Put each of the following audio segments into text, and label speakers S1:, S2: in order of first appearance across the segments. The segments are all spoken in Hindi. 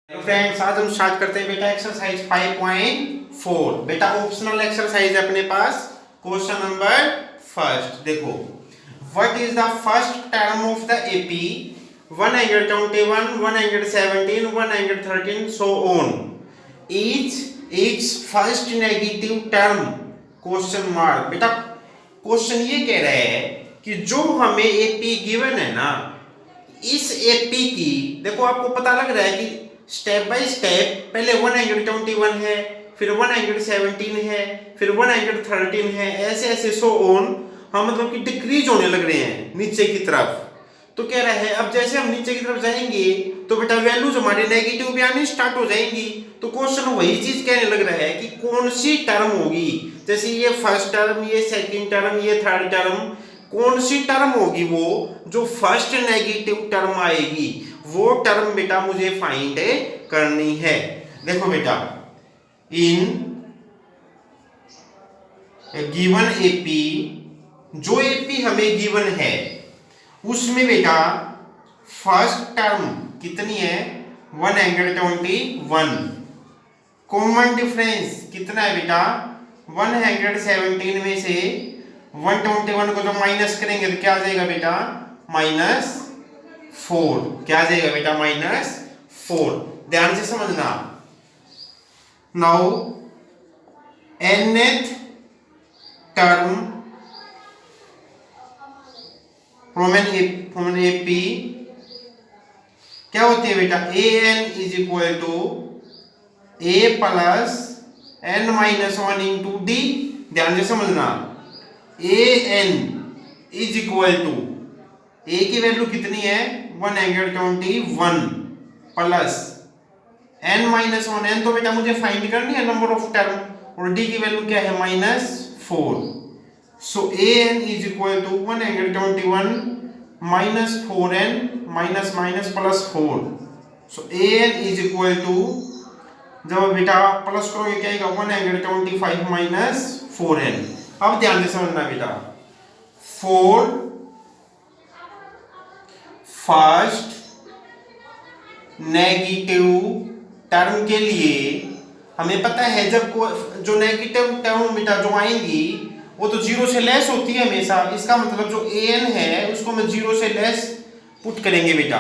S1: हेलो फ्रेंड्स, आज हम स्टार्ट करते हैं बेटा एक्सरसाइज 5.4। बेटा ऑप्शनल एक्सरसाइज है अपने पास। क्वेश्चन नंबर फर्स्ट देखो, what is the first term of the AP 121 117 113 so on each first negative term question mark. बेटा क्वेश्चन ये कह रहा है कि जो हमें एपी गिवन है ना, इस एपी की देखो आपको पता लग रहा है कि स्टेप बाय स्टेप पहले 121 है, फिर 117 है, फिर 113 है, ऐसे ऐसे सो ऑन। हम मतलब कि डिक्रीज होने लग रहे हैं नीचे की तरफ। तो कह रहा है अब जैसे हम नीचे की तरफ जाएंगे तो बेटा वैल्यूज हमारे नेगेटिव भी आनी स्टार्ट हो जाएंगी। तो क्वेश्चन वही चीज कहने लग रहा है कि कौन सी टर्म होगी, जैसे ये फर्स्ट टर्म, ये सेकंड टर्म, ये थर्ड टर्म, कौन सी टर्म होगी वो जो फर्स्ट नेगेटिव टर्म आएगी, वो टर्म बेटा मुझे फाइंड करनी है। देखो बेटा, इन गिवन एपी, जो एपी हमें गिवन है उसमें बेटा फर्स्ट टर्म कितनी है 121। कॉमन डिफरेंस कितना है बेटा 117 में से 121 को जब माइनस करेंगे तो क्या आ जाएगा बेटा -4। क्या आ जाएगा बेटा -4। ध्यान से समझना। Now nth term from an AP क्या होती है बेटा an is equal to a plus n minus 1 into D. ध्यान से समझना, an is equal to a की वैल्यू कितनी है 121 प्लस n माइनस 1, n तो बेटा मुझे फाइंड करनी है नंबर ऑफ टर्म, और d की वैल्यू क्या है -4। So an is equal to 121 minus 4n minus minus plus 4। So an is equal to, जब बेटा प्लस करोगे क्या आएगा 125 माइनस 4n। अब ध्यान से समझना बेटा, 4 फर्स्ट नेगेटिव टर्म के लिए हमें पता है जब जो नेगेटिव टर्म बेटा जो आएंगी वो तो जीरो से लेस होती है हमेशा। इसका मतलब जो an है उसको हम जीरो से लेस पुट करेंगे बेटा।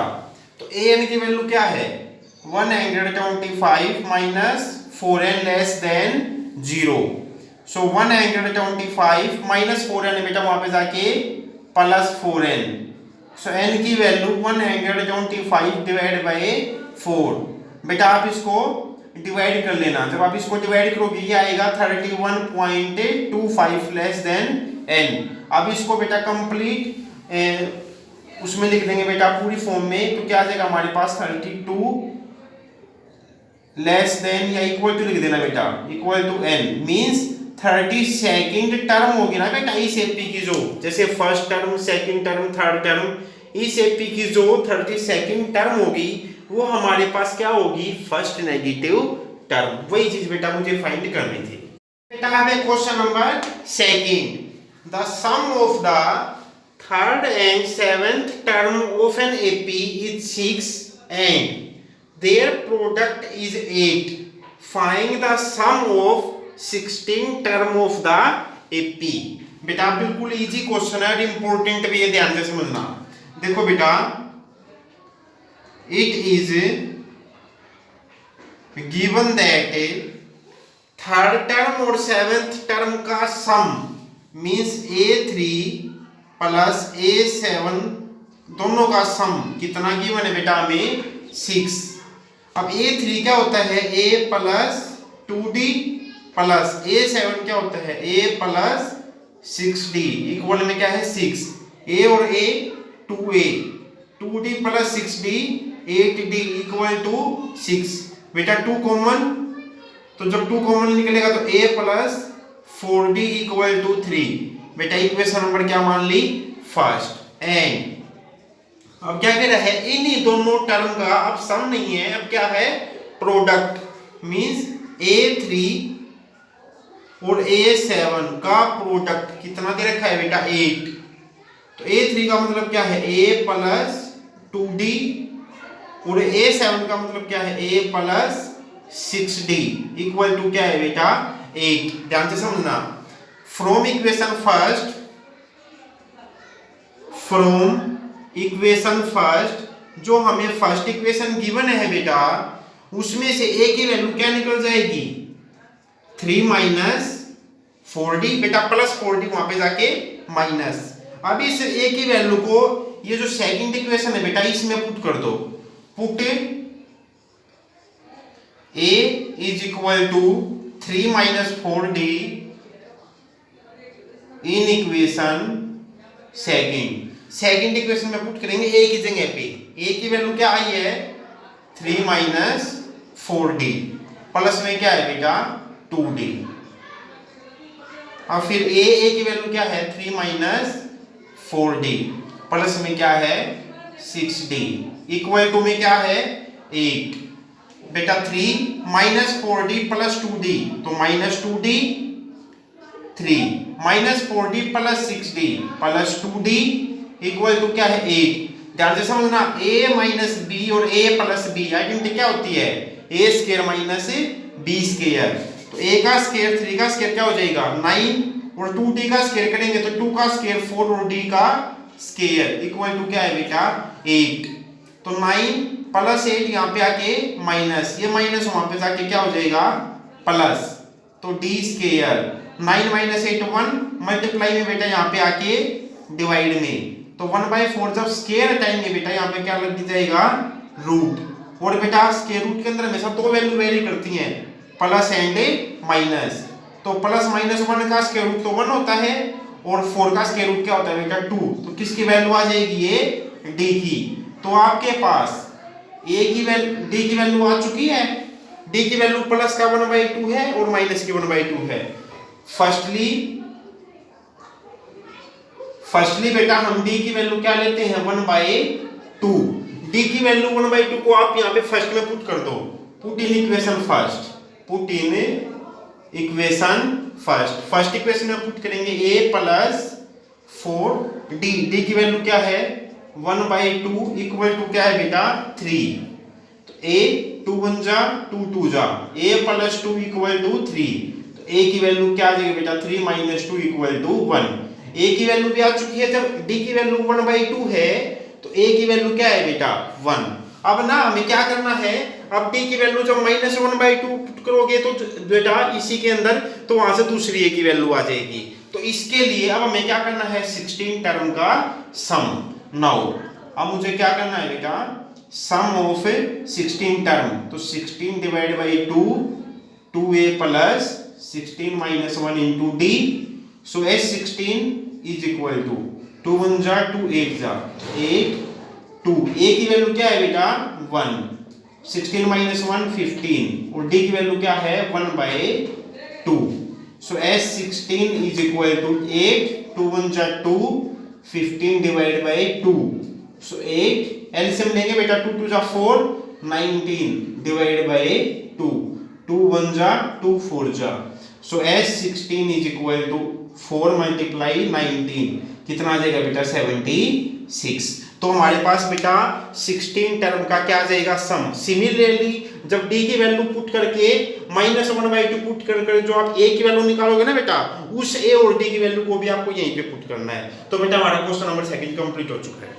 S1: तो an की वैल्यू क्या है 125 माइनस 4n लेस देन 0। सो 125 माइनस 4n बेटा वहां पे जाके प्लस 4n। सो n की वैल्यू 125 डिवाइड बाय 4। बेटा आप इसको डिवाइड कर लेना, जब आप इसको डिवाइड करोगे ये आएगा 31.25 लेस देन n। अब इसको बेटा कंप्लीट उसमें लिख देंगे बेटा पूरी फॉर्म में, तो क्या आ जाएगा हमारे पास 32 लेस देन या इक्वल टू लिख देना बेटा, equal to n means 32nd term होगी ना बेटा इस एपी की, जो जैसे first term, second term, third term, इस एपी की जो 32nd टर्म होगी वो हमारे पास क्या होगी फर्स्ट नेगेटिव टर्म। वही चीज बेटा मुझे फाइंड करनी थी। बेटा हमें question number second, the sum of the third and seventh term of an AP is 6 and their product is 8। Find the sum of 16 term of the AP. बेटा बिल्कुल इजी क्वेश्चन है और इंपॉर्टेंट भी है, ध्यान से समझना। देखो बेटा, it is given that third term और सेवेंथ टर्म का सम मींस a3 प्लस a7 दोनों का सम कितना गिवन है बेटा हमें 6। अब a3 क्या होता है a plus 2d plus a7 क्या होता है a प्लस 6d, इक्वल में क्या है 6। a और a 2a, 2d plus 6d 8d equal to 6। बेटा 2 कॉमन, तो जब 2 कॉमन निकलेगा तो a plus 4d equal to 3। बेटा इक्वेशन नंबर क्या मान ली फर्स्ट। एंड अब क्या कह रहा है इन्हीं दोनों टर्म का अब सम नहीं है, अब क्या है प्रोडक्ट, मींस a3 और a7 का प्रोडक्ट कितना दे रखा है बेटा 8। तो a3 का मतलब क्या है a प्लस 2d और A7 का मतलब क्या है, A plus 6D equal to क्या है बेटा 8। ध्यान से समझना, फ्रॉम इक्वेशन फर्स्ट जो हमें फर्स्ट इक्वेशन गिवन है बेटा, उसमें से A की वैल्यू क्या निकल जाएगी 3 माइनस 4D बेटा, प्लस 4D वहां पे जाके माइनस। अब इस A की वैल्यू को ये जो सेकंड इक्वेशन है बेटा इसमें पुट कर दो। Put A is equal to 3 minus 4D in equation second equation में पुट करेंगे A की जगह पे। A की वैल्यू क्या आई है 3 माइनस 4D, प्लस में क्या है बेटा 2D। अब फिर A की वैल्यू क्या है 3 माइनस 4D, प्लस में क्या है 6D, इक्वल टू में क्या है 8 बेटा। 3 माइनस 4D प्लस 2D तो minus 2D, 3 minus 4D plus 6D plus 2D equal to क्या है 8। ध्यान से समझना, A माइनस B और A प्लस B आइडेंटिटी क्या होती है A square minus B square. तो A का स्क्वायर 3 का स्क्वायर क्या हो जाएगा 9 और 2D का स्क्वायर करेंगे तो 2 का स्क्वायर 4 और D का स्क्वायर इक्वल टू क्या है बेटा 8। तो 9 प्लस 8 यहाँ पे आके माइनस, ये माइनस वहां पे जाके क्या हो जाएगा प्लस, तो D स्क्वायर 9 माइनस 8 1 मल्टीप्लाई में बेटा यहाँ पे आके डिवाइड में, तो 1/4 जब स्क्वायर हटाएंगे बेटा यहाँ पे क्या लग जाएगा रूट। और बेटा स्क्वायर रूट के अंदर हमेशा दो वैल्यू वेरी करती हैं प्लस एंड माइनस, तो प्लस माइनस 1 का स्क्वायर रूट तो 1 होता है और 4 का स्क्वायर रूट क्या होता है बेटा 2। तो किसकी वैल्यू आ जाएगी ये D की। तो आपके पास A की वैल्यू D की वैल्यू आ चुकी है, D की वैल्यू प्लस का 1/2 है और माइनस की 1/2 है। फर्स्टली बेटा हम D की वैल्यू क्या लेते हैं 1/2। D की वैल्यू 1/2 को आप यहाँ पे फर्स्ट में पुट कर दो, put in equation first. First equation में पुट करेंगे A प्लस 4D, D की वैल्यू क्या है 1/2 इक्वल टू क्या है बेटा 3। तो A 2 1 जा 2 2 जा, A प्लस 2 इक्वल टू 3। तो A की वैल्यू क्या आ जाएगी बेटा 3 माइनस 2 इक्वल टू 1। A की वैल्यू भी आ चुकी है, जब D की वैल्यू 1/2 है तो A की वैल्यू क्या है बेटा 1। अब ना हमें क्या करना है, अब D की वैल्यू जब माइनस 1/2 पुट करोगे तो बेटा इसी के अंदर, तो वहां से दूसरी A की वैल्यू आ जाएगी। तो इसके लिए अब हमें क्या करना है 16 टर्म का सम। नाउ अब मुझे क्या करना है बेटा सम ऑफ 16 टर्म, तो 16 divide by 2 2A plus 16 minus 1 into D। So S16 is equal to 2 1 जा 2 8 जा 8 2। A की वैल्यू क्या है बेटा 1, 16 माइनस 1 15 और D की वैल्यू क्या है 1/2। सो S16 इज इक्वल टू 8 2 1 जा 2 15 डिवाइड बाई 2। सो 8 एलसीएम लेंगे बेटा 2 2 जा 4 19 डिवाइड बाई 2 2 1 जा 2 4 जा। So S16 is equal to 4 multiply 19 कितना आ जाएगा बेटा 76। तो हमारे पास बेटा 16 टर्म का क्या आ जाएगा सम। सिमिलरली जब D की वैल्यू पुट करके माइनस 1/2 पुट कर जो आप A की वैल्यू निकालोगे ना बेटा, उस A और D की वैल्यू को भी आपको यहीं पे पुट करना है। तो बेटा हमारा क्वेश्चन नंबर 2 कंप्लीट हो चुका है।